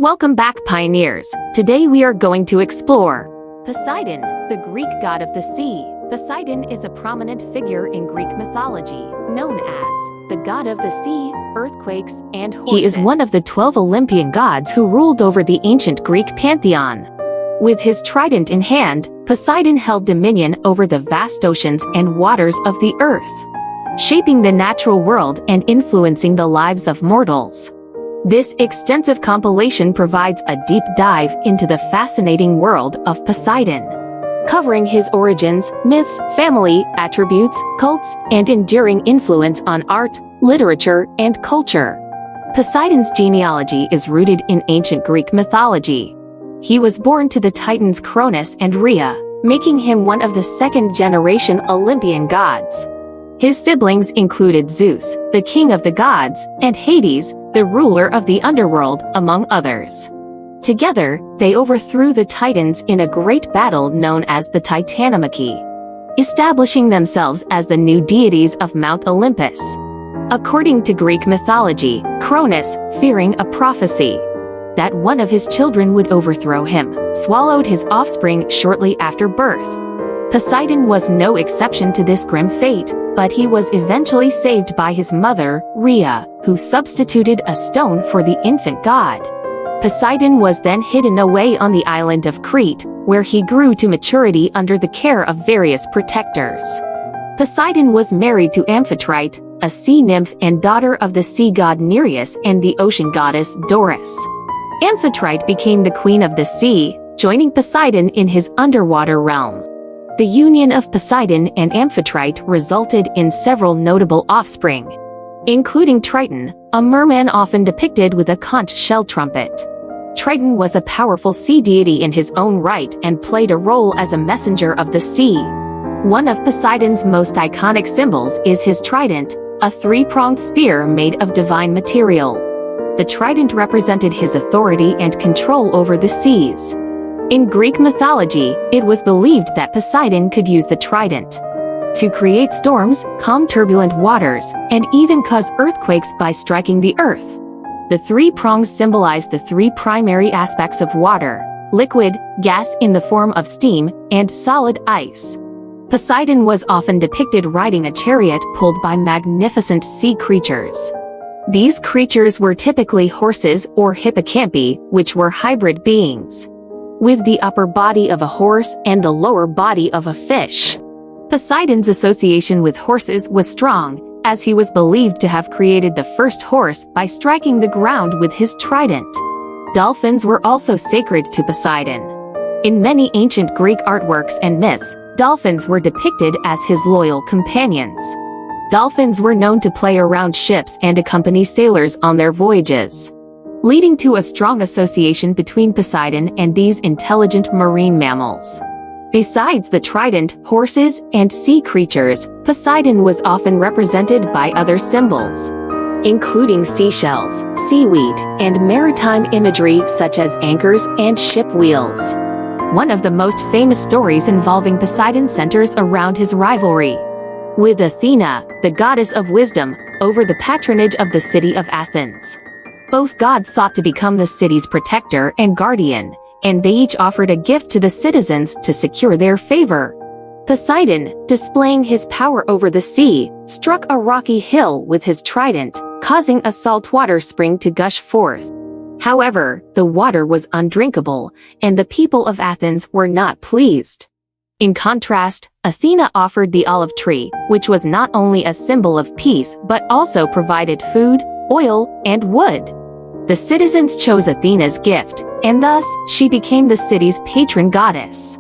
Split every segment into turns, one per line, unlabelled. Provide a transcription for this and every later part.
Welcome back, pioneers. Today we are going to explore Poseidon, the Greek god of the sea. Poseidon is a prominent figure in Greek mythology, known as the god of the sea, earthquakes, and horses. He is one of the 12 Olympian gods who ruled over the ancient Greek pantheon. With his trident in hand, Poseidon held dominion over the vast oceans and waters of the earth, shaping the natural world and influencing the lives of mortals. This extensive compilation provides a deep dive into the fascinating world of Poseidon, covering his origins, myths, family, attributes, cults, and enduring influence on art, literature, and culture. Poseidon's genealogy is rooted in ancient Greek mythology. He was born to the Titans Cronus and Rhea, making him one of the second-generation Olympian gods. His siblings included Zeus, the king of the gods, and Hades, the ruler of the underworld, among others. Together, they overthrew the Titans in a great battle known as the Titanomachy, establishing themselves as the new deities of Mount Olympus. According to Greek mythology, Cronus, fearing a prophecy that one of his children would overthrow him, swallowed his offspring shortly after birth. Poseidon was no exception to this grim fate, but he was eventually saved by his mother, Rhea, who substituted a stone for the infant god. Poseidon was then hidden away on the island of Crete, where he grew to maturity under the care of various protectors. Poseidon was married to Amphitrite, a sea nymph and daughter of the sea god Nereus and the ocean goddess Doris. Amphitrite became the queen of the sea, joining Poseidon in his underwater realm. The union of Poseidon and Amphitrite resulted in several notable offspring, including Triton, a merman often depicted with a conch shell trumpet. Triton was a powerful sea deity in his own right and played a role as a messenger of the sea. One of Poseidon's most iconic symbols is his trident, a three-pronged spear made of divine material. The trident represented his authority and control over the seas. In Greek mythology, it was believed that Poseidon could use the trident to create storms, calm turbulent waters, and even cause earthquakes by striking the earth. The three prongs symbolize the three primary aspects of water: liquid, gas in the form of steam, and solid ice. Poseidon was often depicted riding a chariot pulled by magnificent sea creatures. These creatures were typically horses or hippocampi, which were hybrid beings, with the upper body of a horse and the lower body of a fish. Poseidon's association with horses was strong, as he was believed to have created the first horse by striking the ground with his trident. Dolphins were also sacred to Poseidon. In many ancient Greek artworks and myths, dolphins were depicted as his loyal companions. Dolphins were known to play around ships and accompany sailors on their voyages, leading to a strong association between Poseidon and these intelligent marine mammals. Besides the trident, horses, and sea creatures, Poseidon was often represented by other symbols, including seashells, seaweed, and maritime imagery such as anchors and ship wheels. One of the most famous stories involving Poseidon centers around his rivalry with Athena, the goddess of wisdom, over the patronage of the city of Athens. Both gods sought to become the city's protector and guardian, and they each offered a gift to the citizens to secure their favor. Poseidon, displaying his power over the sea, struck a rocky hill with his trident, causing a saltwater spring to gush forth. However, the water was undrinkable, and the people of Athens were not pleased. In contrast, Athena offered the olive tree, which was not only a symbol of peace but also provided food, oil, and wood. The citizens chose Athena's gift, and thus, she became the city's patron goddess.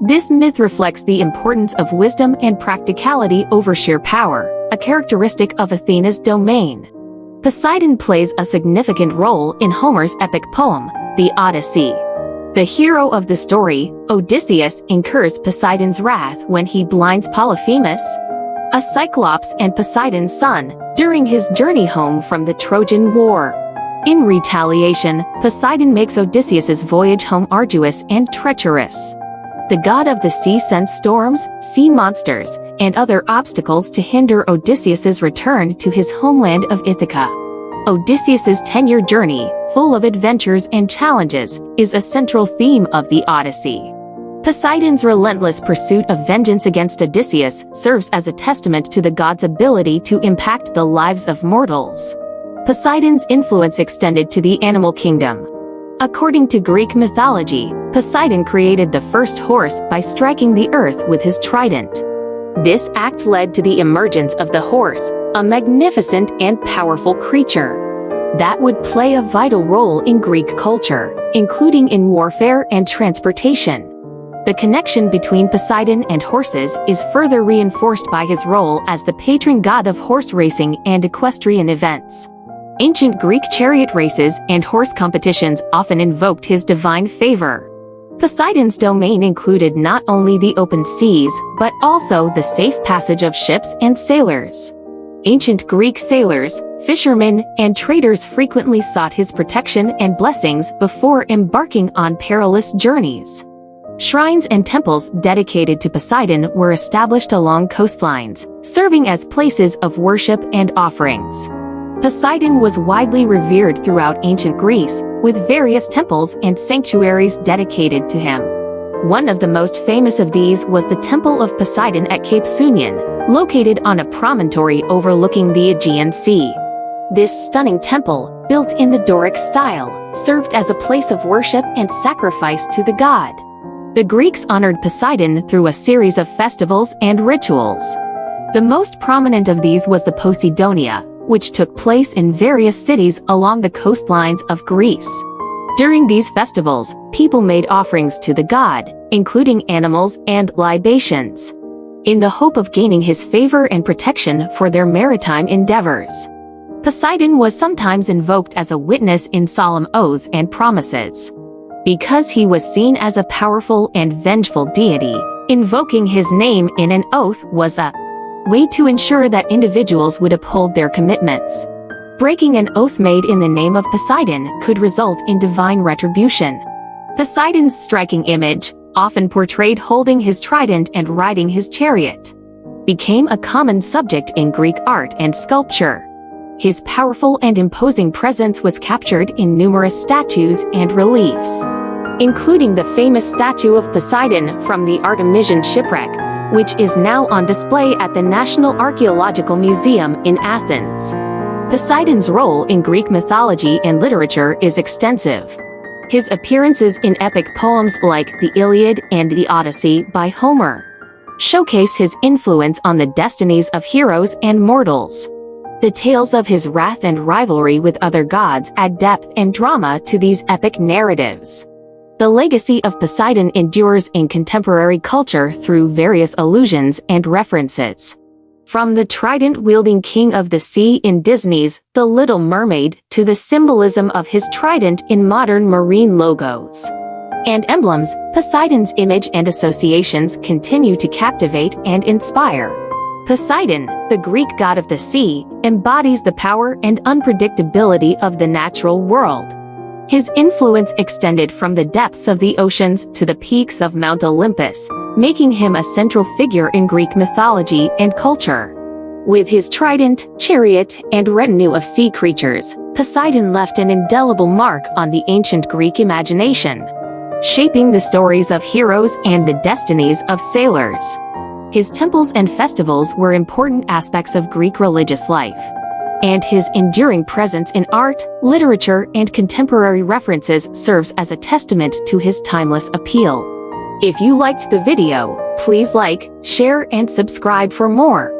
This myth reflects the importance of wisdom and practicality over sheer power, a characteristic of Athena's domain. Poseidon plays a significant role in Homer's epic poem, the Odyssey. The hero of the story, Odysseus, incurs Poseidon's wrath when he blinds Polyphemus, a Cyclops and Poseidon's son, during his journey home from the Trojan War. In retaliation, Poseidon makes Odysseus's voyage home arduous and treacherous. The god of the sea sends storms, sea monsters, and other obstacles to hinder Odysseus's return to his homeland of Ithaca. Odysseus's 10-year journey, full of adventures and challenges, is a central theme of the Odyssey. Poseidon's relentless pursuit of vengeance against Odysseus serves as a testament to the god's ability to impact the lives of mortals. Poseidon's influence extended to the animal kingdom. According to Greek mythology, Poseidon created the first horse by striking the earth with his trident. This act led to the emergence of the horse, a magnificent and powerful creature that would play a vital role in Greek culture, including in warfare and transportation. The connection between Poseidon and horses is further reinforced by his role as the patron god of horse racing and equestrian events. Ancient Greek chariot races and horse competitions often invoked his divine favor. Poseidon's domain included not only the open seas, but also the safe passage of ships and sailors. Ancient Greek sailors, fishermen, and traders frequently sought his protection and blessings before embarking on perilous journeys. Shrines and temples dedicated to Poseidon were established along coastlines, serving as places of worship and offerings. Poseidon was widely revered throughout ancient Greece, with various temples and sanctuaries dedicated to him. One of the most famous of these was the Temple of Poseidon at Cape Sunion, located on a promontory overlooking the Aegean Sea. This stunning temple, built in the Doric style, served as a place of worship and sacrifice to the god. The Greeks honored Poseidon through a series of festivals and rituals. The most prominent of these was the Poseidonia, which took place in various cities along the coastlines of Greece. During these festivals, people made offerings to the god, including animals and libations, in the hope of gaining his favor and protection for their maritime endeavors. Poseidon was sometimes invoked as a witness in solemn oaths and promises. Because he was seen as a powerful and vengeful deity, invoking his name in an oath was a way to ensure that individuals would uphold their commitments. Breaking an oath made in the name of Poseidon could result in divine retribution. Poseidon's striking image, often portrayed holding his trident and riding his chariot, became a common subject in Greek art and sculpture. His powerful and imposing presence was captured in numerous statues and reliefs, including the famous statue of Poseidon from the Artemision shipwreck, which is now on display at the National Archaeological Museum in Athens. Poseidon's role in Greek mythology and literature is extensive. His appearances in epic poems like the Iliad and the Odyssey by Homer showcase his influence on the destinies of heroes and mortals. The tales of his wrath and rivalry with other gods add depth and drama to these epic narratives. The legacy of Poseidon endures in contemporary culture through various allusions and references. From the trident-wielding king of the sea in Disney's The Little Mermaid to the symbolism of his trident in modern marine logos and emblems, Poseidon's image and associations continue to captivate and inspire. Poseidon, the Greek god of the sea, embodies the power and unpredictability of the natural world. His influence extended from the depths of the oceans to the peaks of Mount Olympus, making him a central figure in Greek mythology and culture. With his trident, chariot, and retinue of sea creatures, Poseidon left an indelible mark on the ancient Greek imagination, shaping the stories of heroes and the destinies of sailors. His temples and festivals were important aspects of Greek religious life, and his enduring presence in art, literature, and contemporary references serves as a testament to his timeless appeal. If you liked the video, please like, share, and subscribe for more.